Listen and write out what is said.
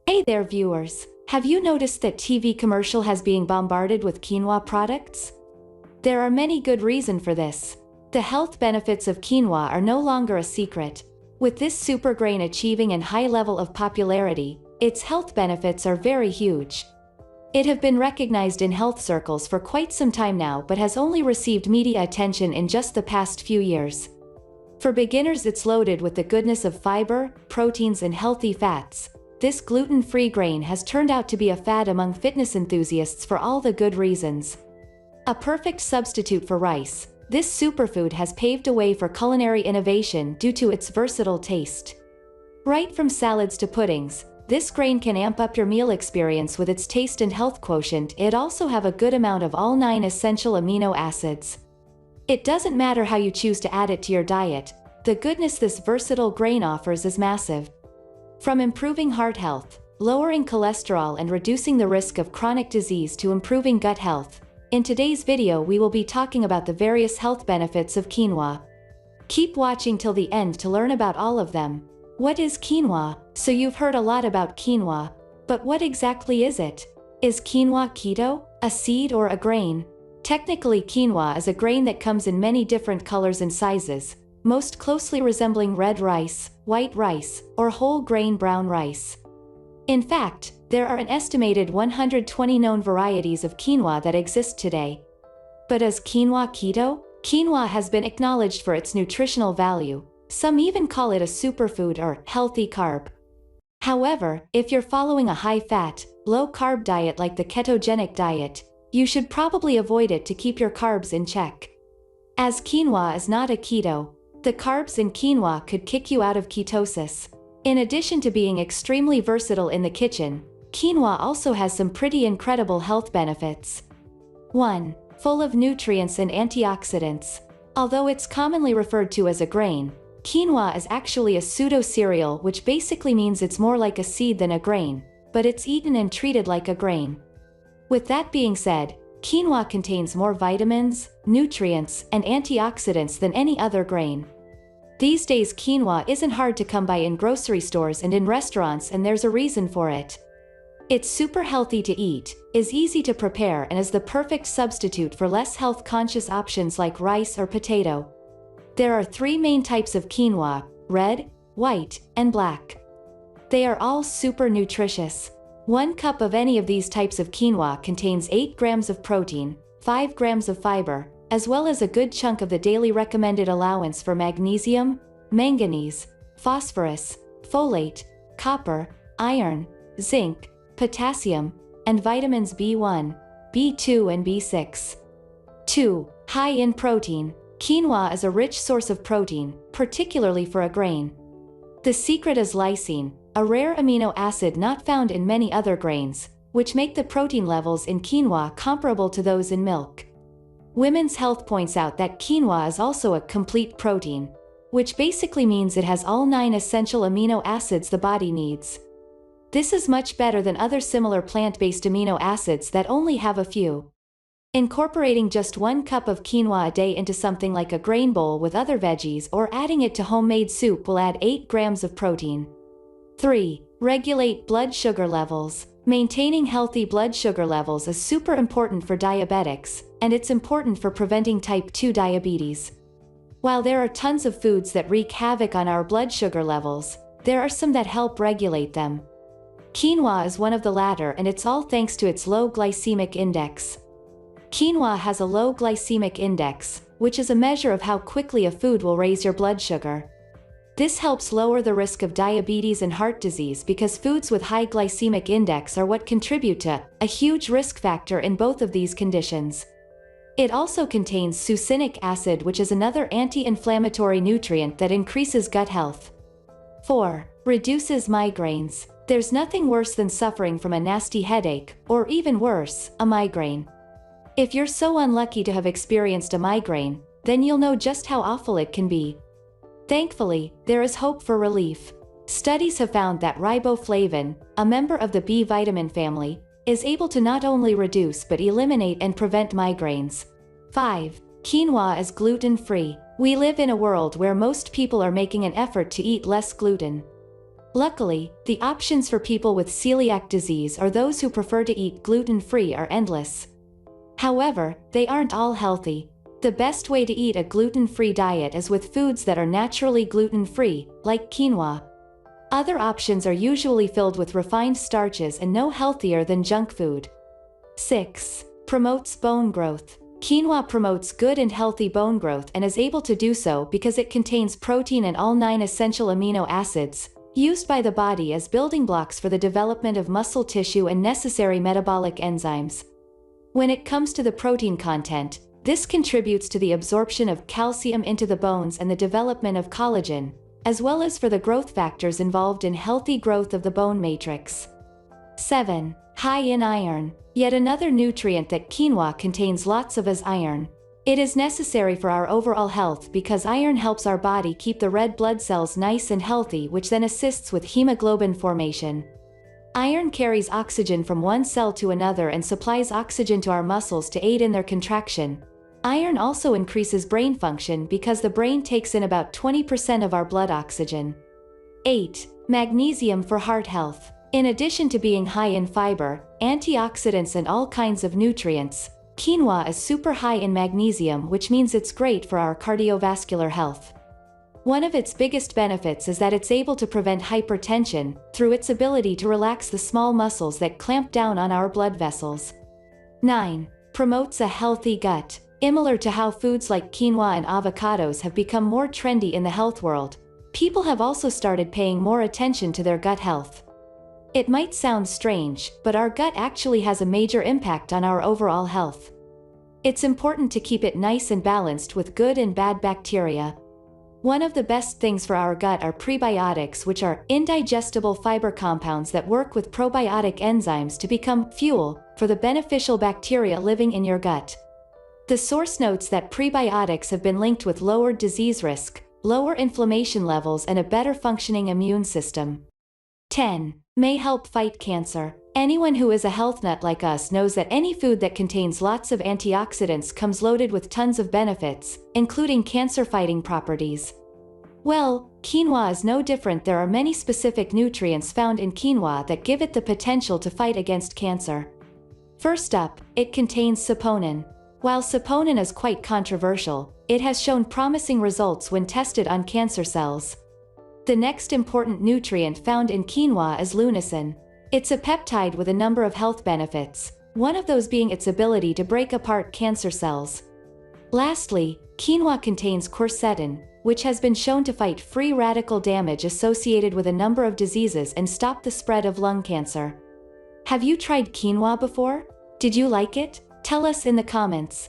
Hey there viewers, have you noticed that TV commercial has been bombarded with quinoa products? There are many good reasons for this. The health benefits of quinoa are no longer a secret. With this super grain achieving a high level of popularity, its health benefits are very huge. It has been recognized in health circles for quite some time now but has only received media attention in just the past few years. For beginners, it's loaded with the goodness of fiber, proteins and healthy fats. This gluten-free grain has turned out to be a fad among fitness enthusiasts for all the good reasons. A perfect substitute for rice, this superfood has paved a way for culinary innovation due to its versatile taste. Right from salads to puddings, this grain can amp up your meal experience with its taste and health quotient. It also have a good amount of all 9 essential amino acids. It doesn't matter how you choose to add it to your diet, the goodness this versatile grain offers is massive. From improving heart health, lowering cholesterol and reducing the risk of chronic disease to improving gut health, in today's video we will be talking about the various health benefits of quinoa. Keep watching till the end to learn about all of them. What is quinoa? So you've heard a lot about quinoa, but what exactly is it? Is quinoa keto, a seed or a grain? Technically, quinoa is a grain that comes in many different colors and sizes, most closely resembling red rice, white rice, or whole grain brown rice. In fact, there are an estimated 120 known varieties of quinoa that exist today. But is quinoa keto? Quinoa has been acknowledged for its nutritional value. Some even call it a superfood or healthy carb. However, if you're following a high-fat, low-carb diet like the ketogenic diet, you should probably avoid it to keep your carbs in check. As quinoa is not a keto, the carbs in quinoa could kick you out of ketosis. In addition to being extremely versatile in the kitchen, quinoa also has some pretty incredible health benefits. 1. Full of nutrients and antioxidants. Although it's commonly referred to as a grain, quinoa is actually a pseudo-cereal, which basically means it's more like a seed than a grain, but it's eaten and treated like a grain. With that being said, quinoa contains more vitamins, nutrients, and antioxidants than any other grain. These days quinoa isn't hard to come by in grocery stores and in restaurants, and there's a reason for it. It's super healthy to eat, is easy to prepare and is the perfect substitute for less health-conscious options like rice or potato. There are 3 main types of quinoa: red, white, and black. They are all super nutritious. 1 cup of any of these types of quinoa contains 8 grams of protein, 5 grams of fiber, as well as a good chunk of the daily recommended allowance for magnesium, manganese, phosphorus, folate, copper, iron, zinc, potassium, and vitamins B1, B2 and B6. 2. High in protein. Quinoa is a rich source of protein, particularly for a grain. The secret is lysine, a rare amino acid not found in many other grains, which make the protein levels in quinoa comparable to those in milk. Women's Health points out that quinoa is also a complete protein, which basically means it has all 9 essential amino acids the body needs. This is much better than other similar plant-based amino acids that only have a few. Incorporating just 1 cup of quinoa a day into something like a grain bowl with other veggies or adding it to homemade soup will add 8 grams of protein. 3. Regulate blood sugar levels. Maintaining healthy blood sugar levels is super important for diabetics, and it's important for preventing type 2 diabetes. While there are tons of foods that wreak havoc on our blood sugar levels, there are some that help regulate them. Quinoa is one of the latter, and it's all thanks to its low glycemic index. Quinoa has a low glycemic index, which is a measure of how quickly a food will raise your blood sugar. This helps lower the risk of diabetes and heart disease because foods with high glycemic index are what contribute to a huge risk factor in both of these conditions. It also contains succinic acid, which is another anti-inflammatory nutrient that increases gut health. 4. Reduces migraines. There's nothing worse than suffering from a nasty headache, or even worse, a migraine. If you're so unlucky to have experienced a migraine, then you'll know just how awful it can be. Thankfully, there is hope for relief. Studies have found that riboflavin, a member of the B vitamin family, is able to not only reduce but eliminate and prevent migraines. 5. Quinoa is gluten-free. We live in a world where most people are making an effort to eat less gluten. Luckily, the options for people with celiac disease or those who prefer to eat gluten-free are endless. However, they aren't all healthy. The best way to eat a gluten-free diet is with foods that are naturally gluten-free, like quinoa. Other options are usually filled with refined starches and no healthier than junk food. 6. Promotes bone growth. Quinoa promotes good and healthy bone growth and is able to do so because it contains protein and all 9 essential amino acids, used by the body as building blocks for the development of muscle tissue and necessary metabolic enzymes. When it comes to the protein content, this contributes to the absorption of calcium into the bones and the development of collagen, as well as for the growth factors involved in healthy growth of the bone matrix. 7. High in iron. Yet another nutrient that quinoa contains lots of is iron. It is necessary for our overall health because iron helps our body keep the red blood cells nice and healthy, which then assists with hemoglobin formation. Iron carries oxygen from one cell to another and supplies oxygen to our muscles to aid in their contraction. Iron also increases brain function because the brain takes in about 20% of our blood oxygen. 8. Magnesium for heart health. In addition to being high in fiber, antioxidants and all kinds of nutrients, quinoa is super high in magnesium, which means it's great for our cardiovascular health. One of its biggest benefits is that it's able to prevent hypertension through its ability to relax the small muscles that clamp down on our blood vessels. 9. Promotes a healthy gut. Similar to how foods like quinoa and avocados have become more trendy in the health world, people have also started paying more attention to their gut health. It might sound strange, but our gut actually has a major impact on our overall health. It's important to keep it nice and balanced with good and bad bacteria. One of the best things for our gut are prebiotics, which are indigestible fiber compounds that work with probiotic enzymes to become fuel for the beneficial bacteria living in your gut. The source notes that prebiotics have been linked with lowered disease risk, lower inflammation levels, and a better functioning immune system. 10. May help fight cancer. Anyone who is a health nut like us knows that any food that contains lots of antioxidants comes loaded with tons of benefits, including cancer-fighting properties. Well, quinoa is no different. There are many specific nutrients found in quinoa that give it the potential to fight against cancer. First up, it contains saponin. While saponin is quite controversial, it has shown promising results when tested on cancer cells. The next important nutrient found in quinoa is lutein. It's a peptide with a number of health benefits, one of those being its ability to break apart cancer cells. Lastly, quinoa contains quercetin, which has been shown to fight free radical damage associated with a number of diseases and stop the spread of lung cancer. Have you tried quinoa before? Did you like it? Tell us in the comments.